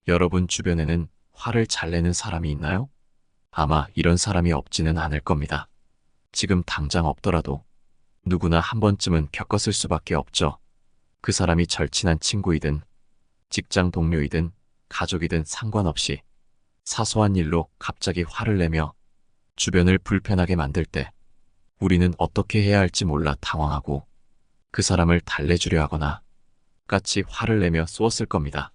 여러분 주변에는 화를 잘 내는 사람이 있나요? 아마 이런 사람이 없지는 않을 겁니다. 지금 당장 없더라도 누구나 한 번쯤은 겪었을 수밖에 없죠. 그 사람이 절친한 친구이든 직장 동료이든 가족이든 상관없이 사소한 일로 갑자기 화를 내며 주변을 불편하게 만들 때 우리는 어떻게 해야 할지 몰라 당황하고 그 사람을 달래주려 하거나 같이 화를 내며 쏘았을 겁니다.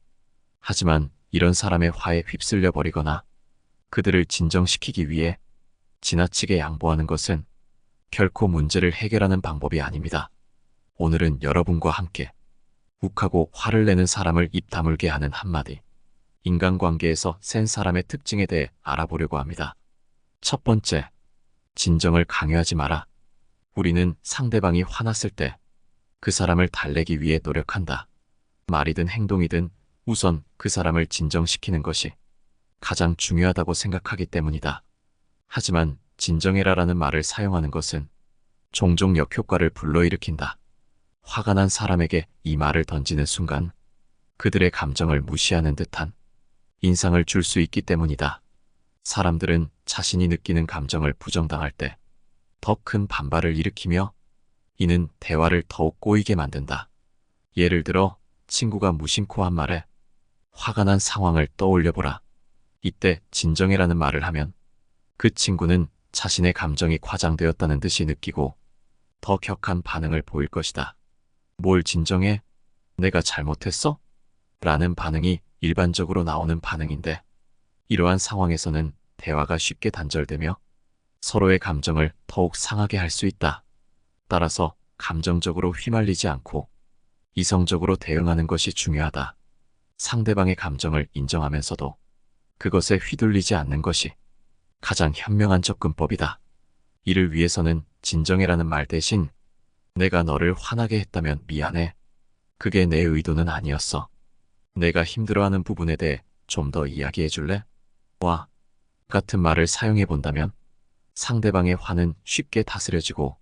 하지만 이런 사람의 화에 휩쓸려 버리거나 그들을 진정시키기 위해 지나치게 양보하는 것은 결코 문제를 해결하는 방법이 아닙니다. 오늘은 여러분과 함께 욱하고 화를 내는 사람을 입 다물게 하는 한마디, 인간관계에서 센 사람의 특징에 대해 알아보려고 합니다. 첫 번째, 진정을 강요하지 마라. 우리는 상대방이 화났을 때 그 사람을 달래기 위해 노력한다. 말이든 행동이든 우선 그 사람을 진정시키는 것이 가장 중요하다고 생각하기 때문이다. 하지만 진정해라라는 말을 사용하는 것은 종종 역효과를 불러일으킨다. 화가 난 사람에게 이 말을 던지는 순간 그들의 감정을 무시하는 듯한 인상을 줄 수 있기 때문이다. 사람들은 자신이 느끼는 감정을 부정당할 때 더 큰 반발을 일으키며 이는 대화를 더욱 꼬이게 만든다. 예를 들어 친구가 무심코 한 말에 화가 난 상황을 떠올려보라. 이때 진정해라는 말을 하면 그 친구는 자신의 감정이 과장되었다는 듯이 느끼고 더 격한 반응을 보일 것이다. 뭘 진정해? 내가 잘못했어? 라는 반응이 일반적으로 나오는 반응인데 이러한 상황에서는 대화가 쉽게 단절되며 서로의 감정을 더욱 상하게 할 수 있다. 따라서 감정적으로 휘말리지 않고 이성적으로 대응하는 것이 중요하다. 상대방의 감정을 인정하면서도 그것에 휘둘리지 않는 것이 가장 현명한 접근법이다. 이를 위해서는 진정해라는 말 대신 내가 너를 화나게 했다면 미안해. 그게 내 의도는 아니었어. 내가 힘들어하는 부분에 대해 좀 더 이야기해 줄래? 와 같은 말을 사용해 본다면 상대방의 화는 쉽게 다스려지고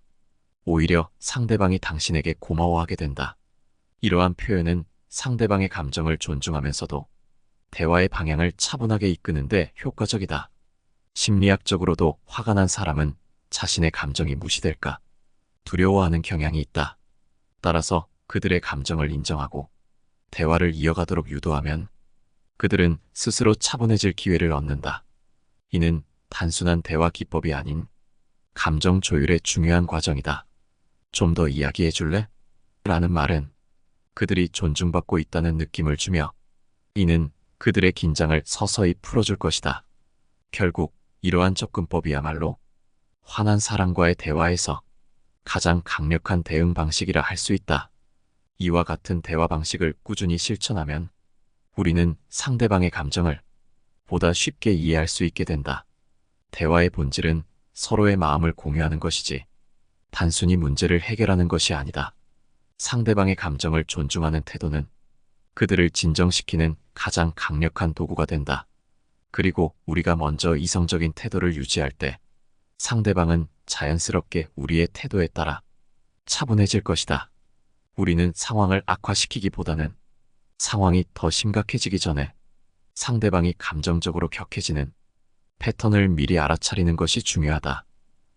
오히려 상대방이 당신에게 고마워하게 된다. 이러한 표현은 상대방의 감정을 존중하면서도 대화의 방향을 차분하게 이끄는데 효과적이다. 심리학적으로도 화가 난 사람은 자신의 감정이 무시될까 두려워하는 경향이 있다. 따라서 그들의 감정을 인정하고 대화를 이어가도록 유도하면 그들은 스스로 차분해질 기회를 얻는다. 이는 단순한 대화 기법이 아닌 감정 조율의 중요한 과정이다. 좀 더 이야기해 줄래? 라는 말은 그들이 존중받고 있다는 느낌을 주며 이는 그들의 긴장을 서서히 풀어줄 것이다. 결국 이러한 접근법이야말로 화난 사람과의 대화에서 가장 강력한 대응 방식이라 할 수 있다. 이와 같은 대화 방식을 꾸준히 실천하면 우리는 상대방의 감정을 보다 쉽게 이해할 수 있게 된다. 대화의 본질은 서로의 마음을 공유하는 것이지 단순히 문제를 해결하는 것이 아니다. 상대방의 감정을 존중하는 태도는 그들을 진정시키는 가장 강력한 도구가 된다. 그리고 우리가 먼저 이성적인 태도를 유지할 때 상대방은 자연스럽게 우리의 태도에 따라 차분해질 것이다. 우리는 상황을 악화시키기보다는 상황이 더 심각해지기 전에 상대방이 감정적으로 격해지는 패턴을 미리 알아차리는 것이 중요하다.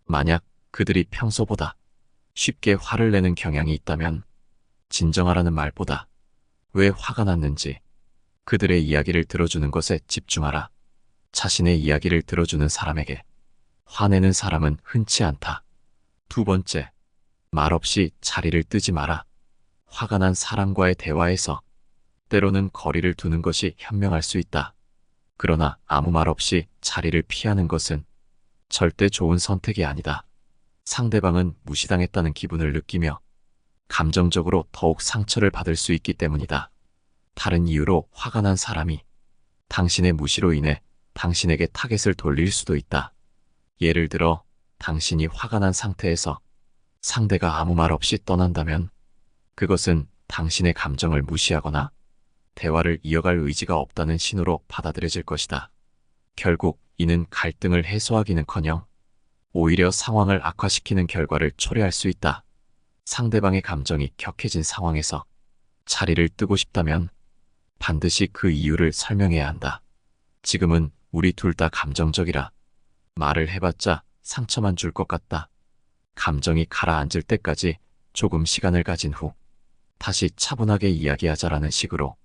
만약 그들이 평소보다 쉽게 화를 내는 경향이 있다면 진정하라는 말보다 왜 화가 났는지 그들의 이야기를 들어주는 것에 집중하라. 자신의 이야기를 들어주는 사람에게 화내는 사람은 흔치 않다. 두 번째, 말없이 자리를 뜨지 마라. 화가 난 사람과의 대화에서 때로는 거리를 두는 것이 현명할 수 있다. 그러나 아무 말 없이 자리를 피하는 것은 절대 좋은 선택이 아니다. 상대방은 무시당했다는 기분을 느끼며 감정적으로 더욱 상처를 받을 수 있기 때문이다. 다른 이유로 화가 난 사람이 당신의 무시로 인해 당신에게 타겟을 돌릴 수도 있다. 예를 들어 당신이 화가 난 상태에서 상대가 아무 말 없이 떠난다면 그것은 당신의 감정을 무시하거나 대화를 이어갈 의지가 없다는 신호로 받아들여질 것이다. 결국 이는 갈등을 해소하기는커녕 오히려 상황을 악화시키는 결과를 초래할 수 있다. 상대방의 감정이 격해진 상황에서 자리를 뜨고 싶다면 반드시 그 이유를 설명해야 한다. 지금은 우리 둘 다 감정적이라 말을 해봤자 상처만 줄 것 같다. 감정이 가라앉을 때까지 조금 시간을 가진 후 다시 차분하게 이야기하자라는 식으로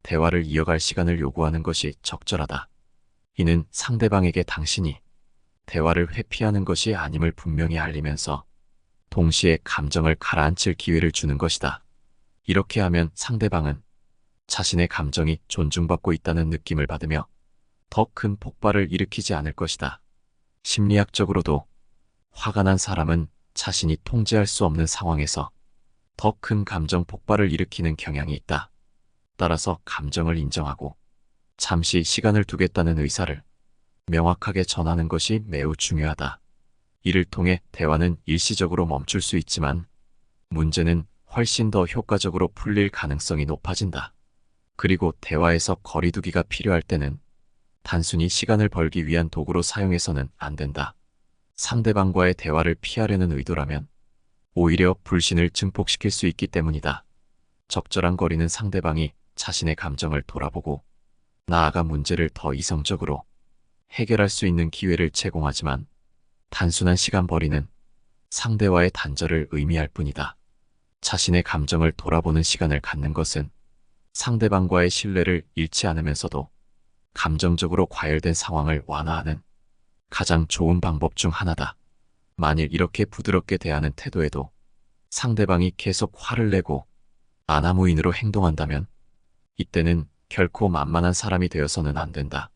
대화를 이어갈 시간을 요구하는 것이 적절하다. 이는 상대방에게 당신이 대화를 회피하는 것이 아님을 분명히 알리면서 동시에 감정을 가라앉힐 기회를 주는 것이다. 이렇게 하면 상대방은 자신의 감정이 존중받고 있다는 느낌을 받으며 더 큰 폭발을 일으키지 않을 것이다. 심리학적으로도 화가 난 사람은 자신이 통제할 수 없는 상황에서 더 큰 감정 폭발을 일으키는 경향이 있다. 따라서 감정을 인정하고 잠시 시간을 두겠다는 의사를 명확하게 전하는 것이 매우 중요하다. 이를 통해 대화는 일시적으로 멈출 수 있지만 문제는 훨씬 더 효과적으로 풀릴 가능성이 높아진다. 그리고 대화에서 거리두기가 필요할 때는 단순히 시간을 벌기 위한 도구로 사용해서는 안 된다. 상대방과의 대화를 피하려는 의도라면 오히려 불신을 증폭시킬 수 있기 때문이다. 적절한 거리는 상대방이 자신의 감정을 돌아보고 나아가 문제를 더 이성적으로 해결할 수 있는 기회를 제공하지만 단순한 시간 벌이는 상대와의 단절을 의미할 뿐이다. 자신의 감정을 돌아보는 시간을 갖는 것은 상대방과의 신뢰를 잃지 않으면서도 감정적으로 과열된 상황을 완화하는 가장 좋은 방법 중 하나다. 만일 이렇게 부드럽게 대하는 태도에도 상대방이 계속 화를 내고 아나무인으로 행동한다면 이때는 결코 만만한 사람이 되어서는 안 된다.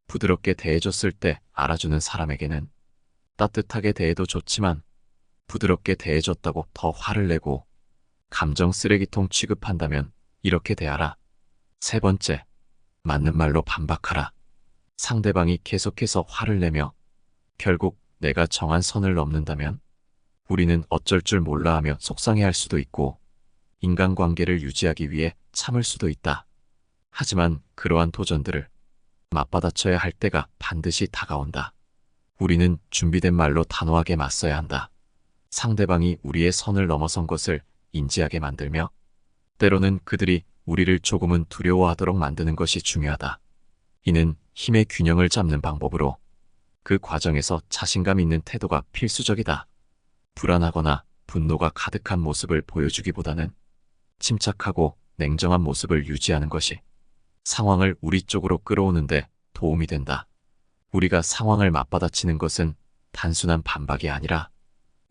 부드럽게 대해줬을 때 알아주는 사람에게는 따뜻하게 대해도 좋지만 부드럽게 대해줬다고 더 화를 내고 감정 쓰레기통 취급한다면 이렇게 대하라. 세 번째, 맞는 말로 반박하라. 상대방이 계속해서 화를 내며 결국 내가 정한 선을 넘는다면 우리는 어쩔 줄 몰라 하며 속상해할 수도 있고 인간관계를 유지하기 위해 참을 수도 있다. 하지만 그러한 도전들을 맞받아쳐야 할 때가 반드시 다가온다. 우리는 준비된 말로 단호하게 맞서야 한다. 상대방이 우리의 선을 넘어선 것을 인지하게 만들며 때로는 그들이 우리를 조금은 두려워하도록 만드는 것이 중요하다. 이는 힘의 균형을 잡는 방법으로 그 과정에서 자신감 있는 태도가 필수적이다. 불안하거나 분노가 가득한 모습을 보여주기보다는 침착하고 냉정한 모습을 유지하는 것이 상황을 우리 쪽으로 끌어오는데 도움이 된다. 우리가 상황을 맞받아치는 것은 단순한 반박이 아니라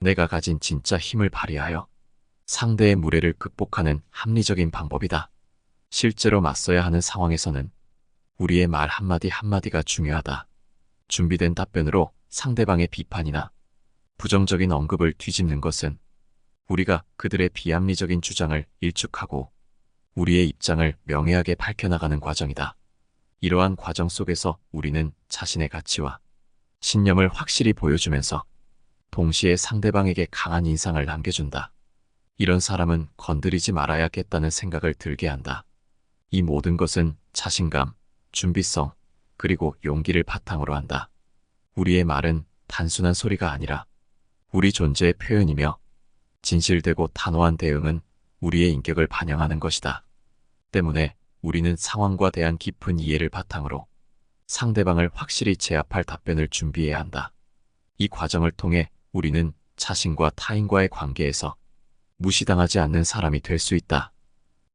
내가 가진 진짜 힘을 발휘하여 상대의 무례를 극복하는 합리적인 방법이다. 실제로 맞서야 하는 상황에서는 우리의 말 한마디 한마디가 중요하다. 준비된 답변으로 상대방의 비판이나 부정적인 언급을 뒤집는 것은 우리가 그들의 비합리적인 주장을 일축하고 우리의 입장을 명쾌하게 밝혀나가는 과정이다. 이러한 과정 속에서 우리는 자신의 가치와 신념을 확실히 보여주면서 동시에 상대방에게 강한 인상을 남겨준다. 이런 사람은 건드리지 말아야겠다는 생각을 들게 한다. 이 모든 것은 자신감, 준비성, 그리고 용기를 바탕으로 한다. 우리의 말은 단순한 소리가 아니라 우리 존재의 표현이며 진실되고 단호한 대응은 우리의 인격을 반영하는 것이다. 때문에 우리는 상황과 대한 깊은 이해를 바탕으로 상대방을 확실히 제압할 답변을 준비해야 한다. 이 과정을 통해 우리는 자신과 타인과의 관계에서 무시당하지 않는 사람이 될 수 있다.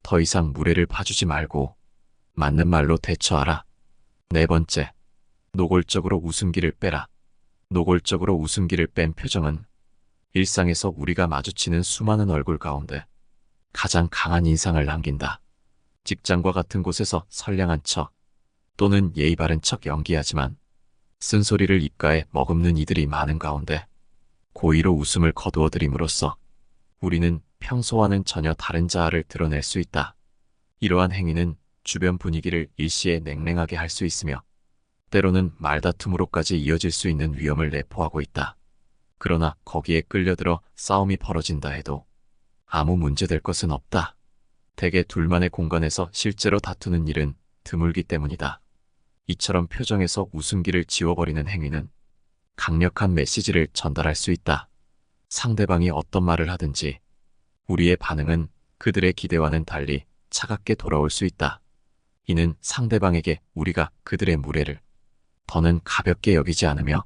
더 이상 무례를 봐주지 말고 맞는 말로 대처하라. 네 번째, 노골적으로 웃음기를 빼라. 노골적으로 웃음기를 뺀 표정은 일상에서 우리가 마주치는 수많은 얼굴 가운데 가장 강한 인상을 남긴다. 직장과 같은 곳에서 선량한 척 또는 예의 바른 척 연기하지만 쓴소리를 입가에 머금는 이들이 많은 가운데 고의로 웃음을 거두어들임으로써 우리는 평소와는 전혀 다른 자아를 드러낼 수 있다. 이러한 행위는 주변 분위기를 일시에 냉랭하게 할 수 있으며 때로는 말다툼으로까지 이어질 수 있는 위험을 내포하고 있다. 그러나 거기에 끌려들어 싸움이 벌어진다 해도 아무 문제될 것은 없다. 대개 둘만의 공간에서 실제로 다투는 일은 드물기 때문이다. 이처럼 표정에서 웃음기를 지워버리는 행위는 강력한 메시지를 전달할 수 있다. 상대방이 어떤 말을 하든지 우리의 반응은 그들의 기대와는 달리 차갑게 돌아올 수 있다. 이는 상대방에게 우리가 그들의 무례를 더는 가볍게 여기지 않으며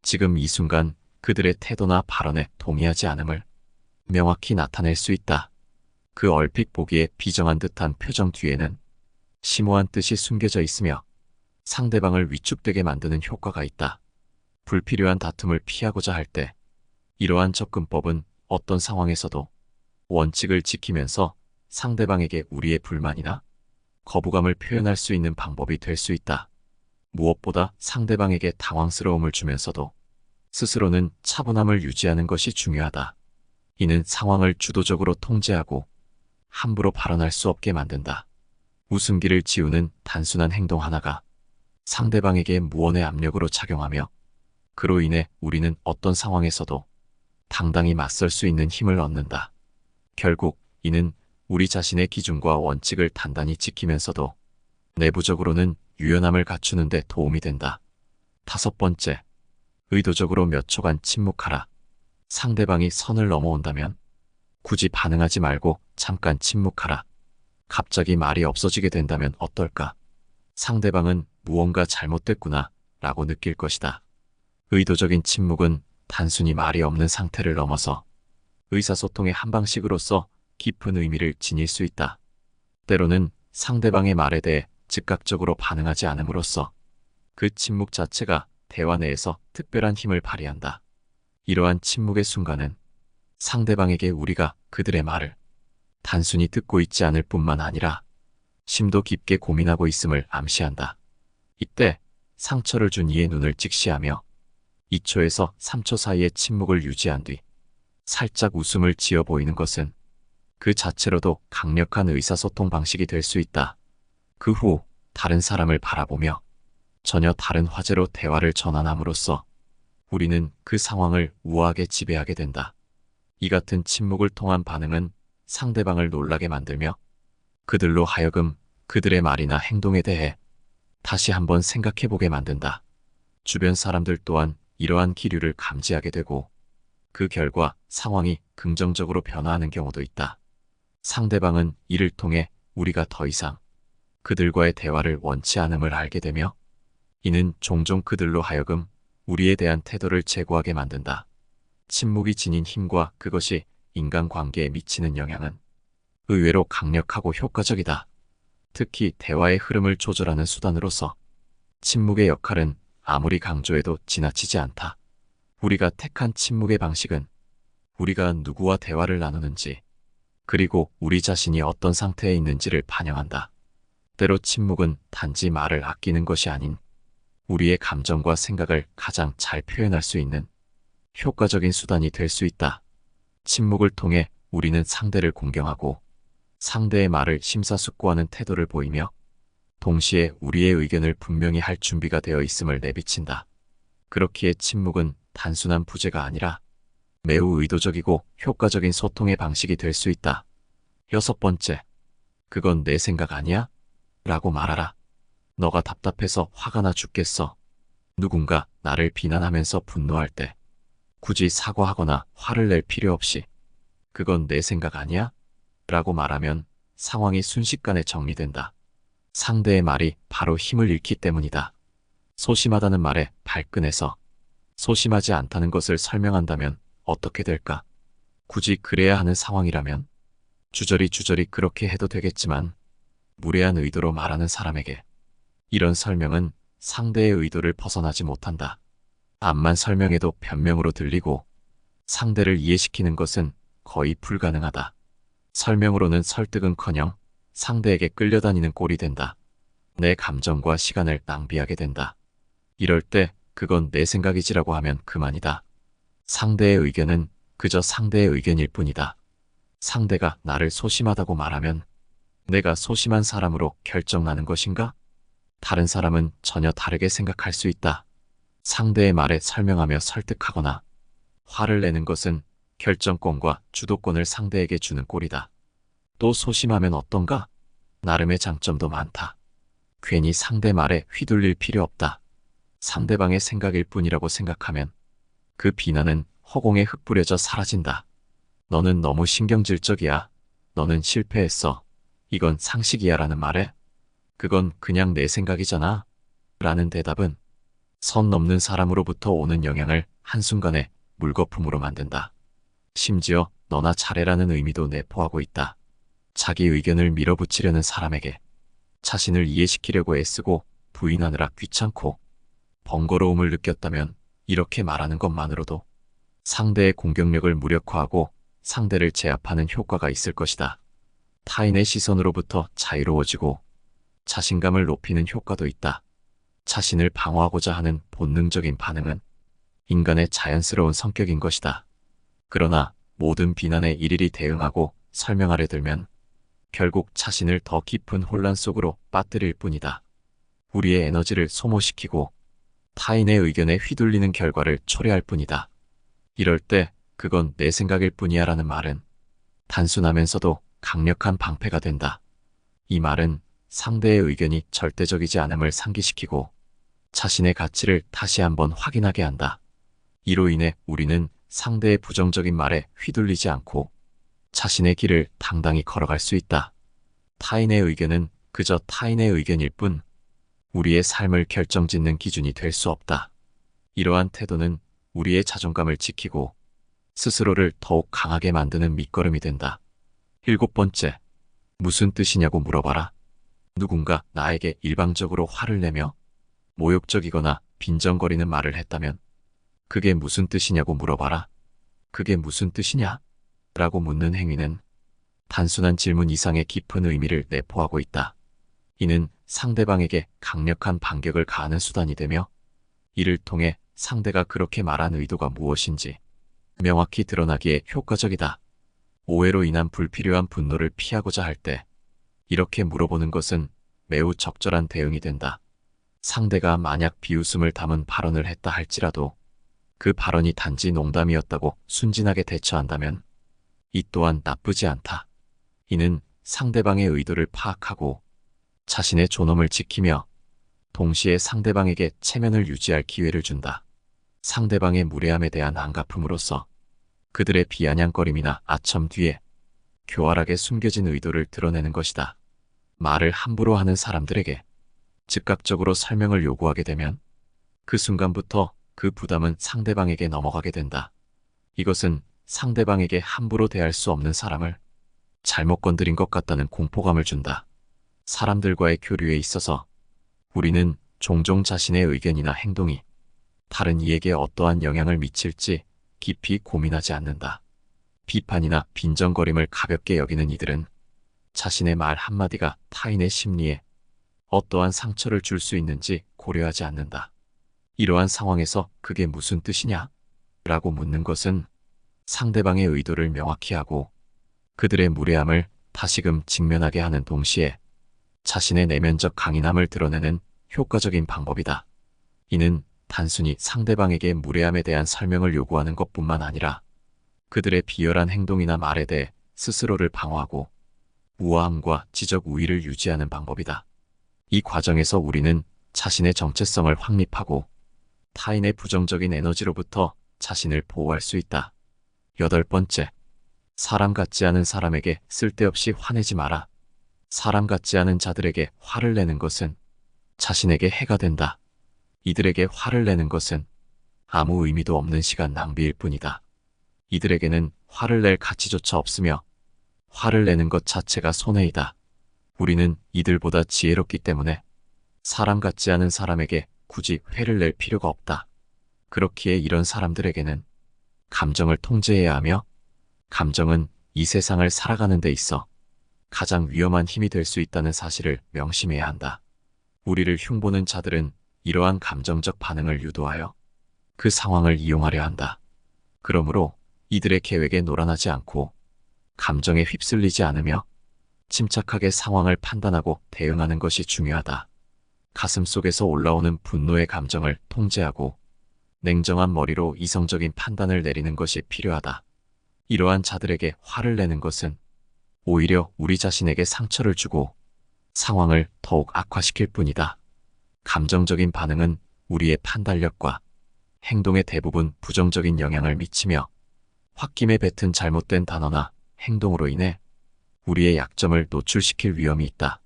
지금 이 순간 그들의 태도나 발언에 동의하지 않음을 명확히 나타낼 수 있다. 그 얼핏 보기에 비정한 듯한 표정 뒤에는 심오한 뜻이 숨겨져 있으며 상대방을 위축되게 만드는 효과가 있다. 불필요한 다툼을 피하고자 할 때 이러한 접근법은 어떤 상황에서도 원칙을 지키면서 상대방에게 우리의 불만이나 거부감을 표현할 수 있는 방법이 될 수 있다. 무엇보다 상대방에게 당황스러움을 주면서도 스스로는 차분함을 유지하는 것이 중요하다. 이는 상황을 주도적으로 통제하고 함부로 발언할 수 없게 만든다. 웃음기를 지우는 단순한 행동 하나가 상대방에게 무언의 압력으로 작용하며 그로 인해 우리는 어떤 상황에서도 당당히 맞설 수 있는 힘을 얻는다. 결국 이는 우리 자신의 기준과 원칙을 단단히 지키면서도 내부적으로는 유연함을 갖추는 데 도움이 된다. 5번째, 의도적으로 몇 초간 침묵하라. 상대방이 선을 넘어온다면 굳이 반응하지 말고 잠깐 침묵하라. 갑자기 말이 없어지게 된다면 어떨까? 상대방은 무언가 잘못됐구나 라고 느낄 것이다. 의도적인 침묵은 단순히 말이 없는 상태를 넘어서 의사소통의 한 방식으로서 깊은 의미를 지닐 수 있다. 때로는 상대방의 말에 대해 즉각적으로 반응하지 않음으로써 그 침묵 자체가 대화 내에서 특별한 힘을 발휘한다. 이러한 침묵의 순간은 상대방에게 우리가 그들의 말을 단순히 듣고 있지 않을 뿐만 아니라 심도 깊게 고민하고 있음을 암시한다. 이때 상처를 준 이의 눈을 직시하며 2초에서 3초 사이의 침묵을 유지한 뒤 살짝 웃음을 지어 보이는 것은 그 자체로도 강력한 의사소통 방식이 될 수 있다. 그 후 다른 사람을 바라보며 전혀 다른 화제로 대화를 전환함으로써 우리는 그 상황을 우아하게 지배하게 된다. 이 같은 침묵을 통한 반응은 상대방을 놀라게 만들며 그들로 하여금 그들의 말이나 행동에 대해 다시 한번 생각해보게 만든다. 주변 사람들 또한 이러한 기류를 감지하게 되고 그 결과 상황이 긍정적으로 변화하는 경우도 있다. 상대방은 이를 통해 우리가 더 이상 그들과의 대화를 원치 않음을 알게 되며 이는 종종 그들로 하여금 우리에 대한 태도를 제고하게 만든다. 침묵이 지닌 힘과 그것이 인간관계에 미치는 영향은 의외로 강력하고 효과적이다. 특히 대화의 흐름을 조절하는 수단으로서 침묵의 역할은 아무리 강조해도 지나치지 않다. 우리가 택한 침묵의 방식은 우리가 누구와 대화를 나누는지 그리고 우리 자신이 어떤 상태에 있는지를 반영한다. 때로 침묵은 단지 말을 아끼는 것이 아닌 우리의 감정과 생각을 가장 잘 표현할 수 있는 효과적인 수단이 될 수 있다. 침묵을 통해 우리는 상대를 공경하고 상대의 말을 심사숙고하는 태도를 보이며 동시에 우리의 의견을 분명히 할 준비가 되어 있음을 내비친다. 그렇기에 침묵은 단순한 부재가 아니라 매우 의도적이고 효과적인 소통의 방식이 될 수 있다. 6번째, 그건 내 생각 아니야? 라고 말하라. 너가 답답해서 화가 나 죽겠어. 누군가 나를 비난하면서 분노할 때 굳이 사과하거나 화를 낼 필요 없이 그건 내 생각 아니야? 라고 말하면 상황이 순식간에 정리된다. 상대의 말이 바로 힘을 잃기 때문이다. 소심하다는 말에 발끈해서 소심하지 않다는 것을 설명한다면 어떻게 될까? 굳이 그래야 하는 상황이라면 주저리 그렇게 해도 되겠지만 무례한 의도로 말하는 사람에게 이런 설명은 상대의 의도를 벗어나지 못한다. 암만 설명해도 변명으로 들리고 상대를 이해시키는 것은 거의 불가능하다. 설명으로는 설득은커녕 상대에게 끌려다니는 꼴이 된다. 내 감정과 시간을 낭비하게 된다. 이럴 때 그건 내 생각이지라고 하면 그만이다. 상대의 의견은 그저 상대의 의견일 뿐이다. 상대가 나를 소심하다고 말하면 내가 소심한 사람으로 결정나는 것인가? 다른 사람은 전혀 다르게 생각할 수 있다. 상대의 말에 설명하며 설득하거나 화를 내는 것은 결정권과 주도권을 상대에게 주는 꼴이다. 또 소심하면 어떤가? 나름의 장점도 많다. 괜히 상대 말에 휘둘릴 필요 없다. 상대방의 생각일 뿐이라고 생각하면 그 비난은 허공에 흩뿌려져 사라진다. 너는 너무 신경질적이야. 너는 실패했어. 이건 상식이야 라는 말에 그건 그냥 내 생각이잖아. 라는 대답은 선 넘는 사람으로부터 오는 영향을 한순간에 물거품으로 만든다. 심지어 너나 잘해라는 의미도 내포하고 있다. 자기 의견을 밀어붙이려는 사람에게 자신을 이해시키려고 애쓰고 부인하느라 귀찮고 번거로움을 느꼈다면 이렇게 말하는 것만으로도 상대의 공격력을 무력화하고 상대를 제압하는 효과가 있을 것이다. 타인의 시선으로부터 자유로워지고 자신감을 높이는 효과도 있다. 자신을 방어하고자 하는 본능적인 반응은 인간의 자연스러운 성격인 것이다. 그러나 모든 비난에 일일이 대응하고 설명하려 들면 결국 자신을 더 깊은 혼란 속으로 빠뜨릴 뿐이다. 우리의 에너지를 소모시키고 타인의 의견에 휘둘리는 결과를 초래할 뿐이다. 이럴 때 그건 내 생각일 뿐이야 라는 말은 단순하면서도 강력한 방패가 된다. 이 말은 상대의 의견이 절대적이지 않음을 상기시키고 자신의 가치를 다시 한번 확인하게 한다. 이로 인해 우리는 상대의 부정적인 말에 휘둘리지 않고 자신의 길을 당당히 걸어갈 수 있다. 타인의 의견은 그저 타인의 의견일 뿐 우리의 삶을 결정짓는 기준이 될 수 없다. 이러한 태도는 우리의 자존감을 지키고 스스로를 더욱 강하게 만드는 밑거름이 된다. 7번째, 무슨 뜻이냐고 물어봐라. 누군가 나에게 일방적으로 화를 내며 모욕적이거나 빈정거리는 말을 했다면 그게 무슨 뜻이냐고 물어봐라. 그게 무슨 뜻이냐? 라고 묻는 행위는 단순한 질문 이상의 깊은 의미를 내포하고 있다. 이는 상대방에게 강력한 반격을 가하는 수단이 되며 이를 통해 상대가 그렇게 말한 의도가 무엇인지 명확히 드러나기에 효과적이다. 오해로 인한 불필요한 분노를 피하고자 할 때 이렇게 물어보는 것은 매우 적절한 대응이 된다. 상대가 만약 비웃음을 담은 발언을 했다 할지라도 그 발언이 단지 농담이었다고 순진하게 대처한다면 이 또한 나쁘지 않다. 이는 상대방의 의도를 파악하고 자신의 존엄을 지키며 동시에 상대방에게 체면을 유지할 기회를 준다. 상대방의 무례함에 대한 안갚음으로써 그들의 비아냥거림이나 아첨 뒤에 교활하게 숨겨진 의도를 드러내는 것이다. 말을 함부로 하는 사람들에게 즉각적으로 설명을 요구하게 되면 그 순간부터 그 부담은 상대방에게 넘어가게 된다. 이것은 상대방에게 함부로 대할 수 없는 사람을 잘못 건드린 것 같다는 공포감을 준다. 사람들과의 교류에 있어서 우리는 종종 자신의 의견이나 행동이 다른 이에게 어떠한 영향을 미칠지 깊이 고민하지 않는다. 비판이나 빈정거림을 가볍게 여기는 이들은 자신의 말 한마디가 타인의 심리에 어떠한 상처를 줄 수 있는지 고려하지 않는다. 이러한 상황에서 그게 무슨 뜻이냐? 라고 묻는 것은 상대방의 의도를 명확히 하고 그들의 무례함을 다시금 직면하게 하는 동시에 자신의 내면적 강인함을 드러내는 효과적인 방법이다. 이는 단순히 상대방에게 무례함에 대한 설명을 요구하는 것뿐만 아니라 그들의 비열한 행동이나 말에 대해 스스로를 방어하고 우아함과 지적 우위를 유지하는 방법이다. 이 과정에서 우리는 자신의 정체성을 확립하고 타인의 부정적인 에너지로부터 자신을 보호할 수 있다. 8번째, 사람 같지 않은 사람에게 쓸데없이 화내지 마라. 사람 같지 않은 자들에게 화를 내는 것은 자신에게 해가 된다. 이들에게 화를 내는 것은 아무 의미도 없는 시간 낭비일 뿐이다. 이들에게는 화를 낼 가치조차 없으며 화를 내는 것 자체가 손해이다. 우리는 이들보다 지혜롭기 때문에 사람 같지 않은 사람에게 굳이 화를 낼 필요가 없다. 그렇기에 이런 사람들에게는 감정을 통제해야 하며 감정은 이 세상을 살아가는 데 있어 가장 위험한 힘이 될 수 있다는 사실을 명심해야 한다. 우리를 흉보는 자들은 이러한 감정적 반응을 유도하여 그 상황을 이용하려 한다. 그러므로 이들의 계획에 놀아나지 않고 감정에 휩쓸리지 않으며 침착하게 상황을 판단하고 대응하는 것이 중요하다. 가슴속에서 올라오는 분노의 감정을 통제하고 냉정한 머리로 이성적인 판단을 내리는 것이 필요하다. 이러한 자들에게 화를 내는 것은 오히려 우리 자신에게 상처를 주고 상황을 더욱 악화시킬 뿐이다. 감정적인 반응은 우리의 판단력과 행동에 대부분 부정적인 영향을 미치며 홧김에 뱉은 잘못된 단어나 행동으로 인해 우리의 약점을 노출시킬 위험이 있다.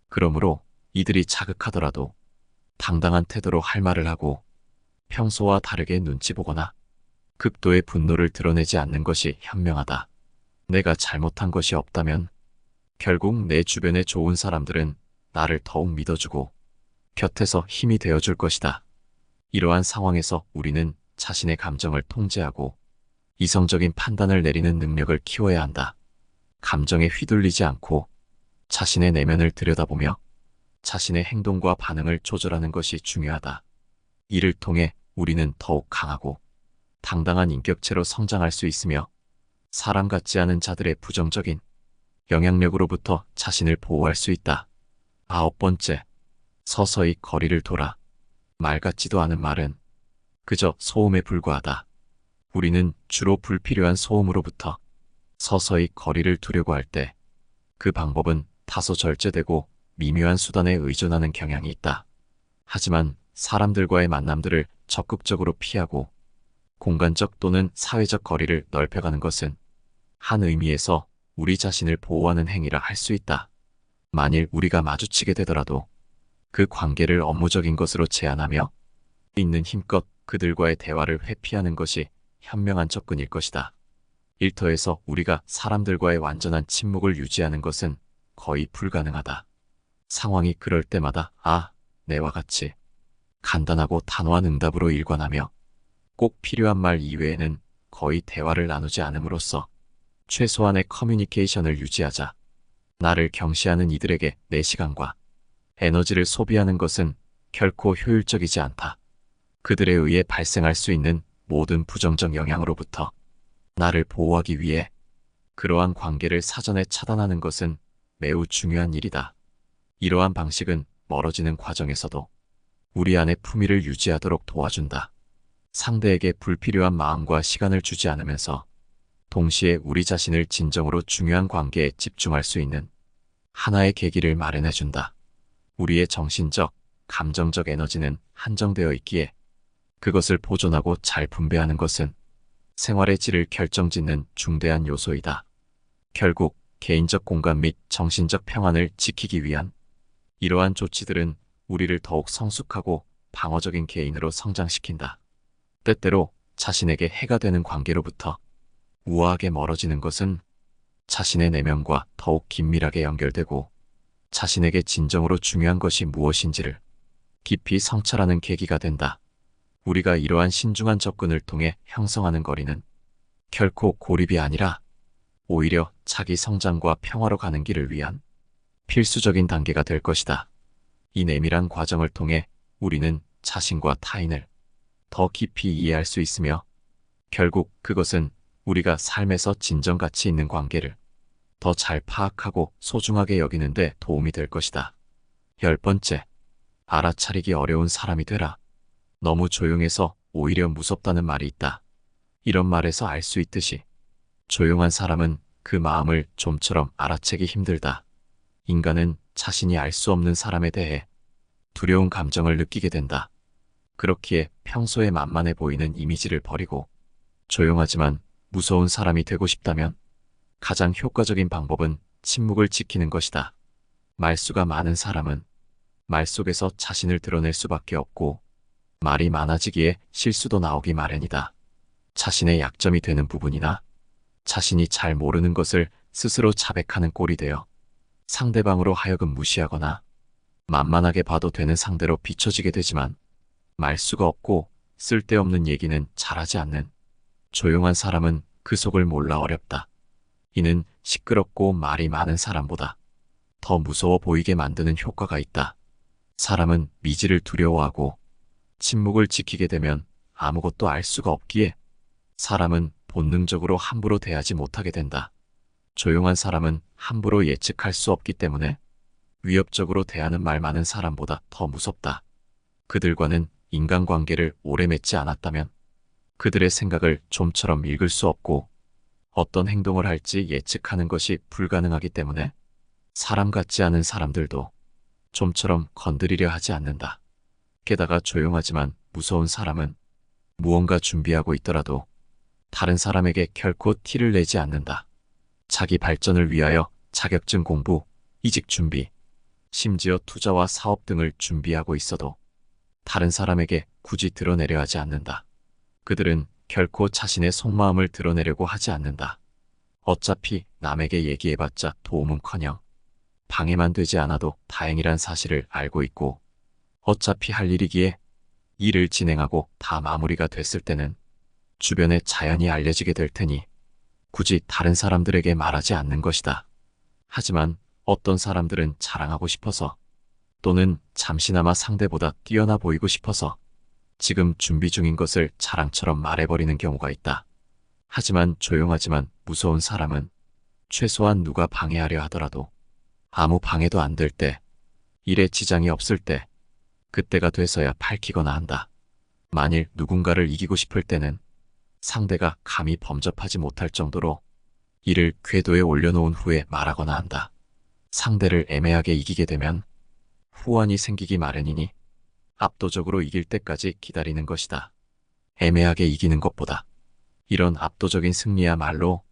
그러므로 이들이 자극하더라도 당당한 태도로 할 말을 하고 평소와 다르게 눈치 보거나 극도의 분노를 드러내지 않는 것이 현명하다. 내가 잘못한 것이 없다면 결국 내 주변의 좋은 사람들은 나를 더욱 믿어주고 곁에서 힘이 되어줄 것이다. 이러한 상황에서 우리는 자신의 감정을 통제하고 이성적인 판단을 내리는 능력을 키워야 한다. 감정에 휘둘리지 않고 자신의 내면을 들여다보며 자신의 행동과 반응을 조절하는 것이 중요하다. 이를 통해 우리는 더욱 강하고 당당한 인격체로 성장할 수 있으며 사람 같지 않은 자들의 부정적인 영향력으로부터 자신을 보호할 수 있다. 9번째, 서서히 거리를 둬라. 말 같지도 않은 말은 그저 소음에 불과하다. 우리는 주로 불필요한 소음으로부터 서서히 거리를 두려고 할 때 그 방법은 다소 절제되고 미묘한 수단에 의존하는 경향이 있다. 하지만 사람들과의 만남들을 적극적으로 피하고 공간적 또는 사회적 거리를 넓혀가는 것은 한 의미에서 우리 자신을 보호하는 행위라 할 수 있다. 만일 우리가 마주치게 되더라도 그 관계를 업무적인 것으로 제한하며 있는 힘껏 그들과의 대화를 회피하는 것이 현명한 접근일 것이다. 일터에서 우리가 사람들과의 완전한 침묵을 유지하는 것은 거의 불가능하다. 상황이 그럴 때마다 내와 같이 간단하고 단호한 응답으로 일관하며 꼭 필요한 말 이외에는 거의 대화를 나누지 않음으로써 최소한의 커뮤니케이션을 유지하자. 나를 경시하는 이들에게 내 시간과 에너지를 소비하는 것은 결코 효율적이지 않다. 그들에 의해 발생할 수 있는 모든 부정적 영향으로부터 나를 보호하기 위해 그러한 관계를 사전에 차단하는 것은 매우 중요한 일이다. 이러한 방식은 멀어지는 과정에서도 우리 안의 품위를 유지하도록 도와준다. 상대에게 불필요한 마음과 시간을 주지 않으면서 동시에 우리 자신을 진정으로 중요한 관계에 집중할 수 있는 하나의 계기를 마련해준다. 우리의 정신적, 감정적 에너지는 한정되어 있기에 그것을 보존하고 잘 분배하는 것은 생활의 질을 결정짓는 중대한 요소이다. 결국 개인적 공간 및 정신적 평안을 지키기 위한 이러한 조치들은 우리를 더욱 성숙하고 방어적인 개인으로 성장시킨다. 때때로 자신에게 해가 되는 관계로부터 우아하게 멀어지는 것은 자신의 내면과 더욱 긴밀하게 연결되고 자신에게 진정으로 중요한 것이 무엇인지를 깊이 성찰하는 계기가 된다. 우리가 이러한 신중한 접근을 통해 형성하는 거리는 결코 고립이 아니라 오히려 자기 성장과 평화로 가는 길을 위한 필수적인 단계가 될 것이다. 이 내밀한 과정을 통해 우리는 자신과 타인을 더 깊이 이해할 수 있으며 결국 그것은 우리가 삶에서 진정 가치 있는 관계를 더 잘 파악하고 소중하게 여기는 데 도움이 될 것이다. 10번째, 알아차리기 어려운 사람이 되라. 너무 조용해서 오히려 무섭다는 말이 있다. 이런 말에서 알 수 있듯이 조용한 사람은 그 마음을 좀처럼 알아채기 힘들다. 인간은 자신이 알 수 없는 사람에 대해 두려운 감정을 느끼게 된다. 그렇기에 평소에 만만해 보이는 이미지를 버리고 조용하지만 무서운 사람이 되고 싶다면 가장 효과적인 방법은 침묵을 지키는 것이다. 말수가 많은 사람은 말 속에서 자신을 드러낼 수밖에 없고 말이 많아지기에 실수도 나오기 마련이다. 자신의 약점이 되는 부분이나 자신이 잘 모르는 것을 스스로 자백하는 꼴이 되어 상대방으로 하여금 무시하거나 만만하게 봐도 되는 상대로 비춰지게 되지만 말수가 없고 쓸데없는 얘기는 잘하지 않는 조용한 사람은 그 속을 몰라 어렵다. 이는 시끄럽고 말이 많은 사람보다 더 무서워 보이게 만드는 효과가 있다. 사람은 미지를 두려워하고 침묵을 지키게 되면 아무것도 알 수가 없기에 사람은 본능적으로 함부로 대하지 못하게 된다. 조용한 사람은 함부로 예측할 수 없기 때문에 위협적으로 대하는 말 많은 사람보다 더 무섭다. 그들과는 인간관계를 오래 맺지 않았다면 그들의 생각을 좀처럼 읽을 수 없고 어떤 행동을 할지 예측하는 것이 불가능하기 때문에 사람 같지 않은 사람들도 좀처럼 건드리려 하지 않는다. 게다가 조용하지만 무서운 사람은 무언가 준비하고 있더라도 다른 사람에게 결코 티를 내지 않는다. 자기 발전을 위하여 자격증 공부, 이직 준비, 심지어 투자와 사업 등을 준비하고 있어도 다른 사람에게 굳이 드러내려 하지 않는다. 그들은 결코 자신의 속마음을 드러내려고 하지 않는다. 어차피 남에게 얘기해봤자 도움은커녕 방해만 되지 않아도 다행이란 사실을 알고 있고, 어차피 할 일이기에 일을 진행하고 다 마무리가 됐을 때는 주변에 자연히 알려지게 될 테니 굳이 다른 사람들에게 말하지 않는 것이다. 하지만 어떤 사람들은 자랑하고 싶어서, 또는 잠시나마 상대보다 뛰어나 보이고 싶어서 지금 준비 중인 것을 자랑처럼 말해버리는 경우가 있다. 하지만 조용하지만 무서운 사람은 최소한 누가 방해하려 하더라도 아무 방해도 안 될 때, 일에 지장이 없을 때, 그때가 돼서야 밝히거나 한다. 만일 누군가를 이기고 싶을 때는 상대가 감히 범접하지 못할 정도로 이를 궤도에 올려놓은 후에 말하거나 한다. 상대를 애매하게 이기게 되면 후환이 생기기 마련이니 압도적으로 이길 때까지 기다리는 것이다. 애매하게 이기는 것보다 이런 압도적인 승리야말로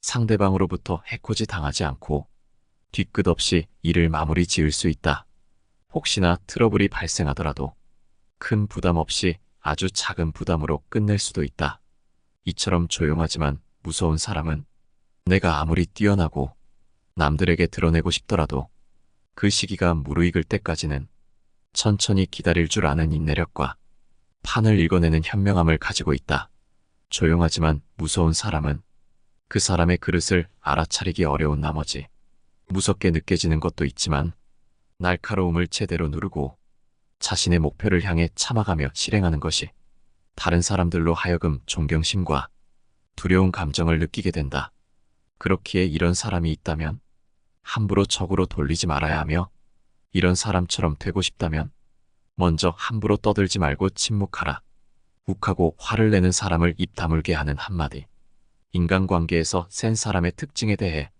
상대방으로부터 해코지 당하지 않고 뒤끝 없이 일을 마무리 지을 수 있다. 혹시나 트러블이 발생하더라도 큰 부담 없이 아주 작은 부담으로 끝낼 수도 있다. 이처럼 조용하지만 무서운 사람은 내가 아무리 뛰어나고 남들에게 드러내고 싶더라도 그 시기가 무르익을 때까지는 천천히 기다릴 줄 아는 인내력과 판을 읽어내는 현명함을 가지고 있다. 조용하지만 무서운 사람은 그 사람의 그릇을 알아차리기 어려운 나머지 무섭게 느껴지는 것도 있지만 날카로움을 제대로 누르고 자신의 목표를 향해 참아가며 실행하는 것이 다른 사람들로 하여금 존경심과 두려운 감정을 느끼게 된다. 그렇기에 이런 사람이 있다면 함부로 적으로 돌리지 말아야 하며, 이런 사람처럼 되고 싶다면 먼저 함부로 떠들지 말고 침묵하라. 욱하고 화를 내는 사람을 입 다물게 하는 한마디. 인간관계에서 센 사람의 특징에 대해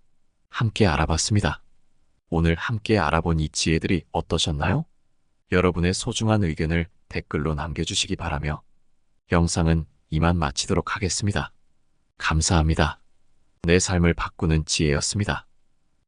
함께 알아봤습니다. 오늘 함께 알아본 이 지혜들이 어떠셨나요? 여러분의 소중한 의견을 댓글로 남겨주시기 바라며 영상은 이만 마치도록 하겠습니다. 감사합니다. 내 삶을 바꾸는 지혜였습니다.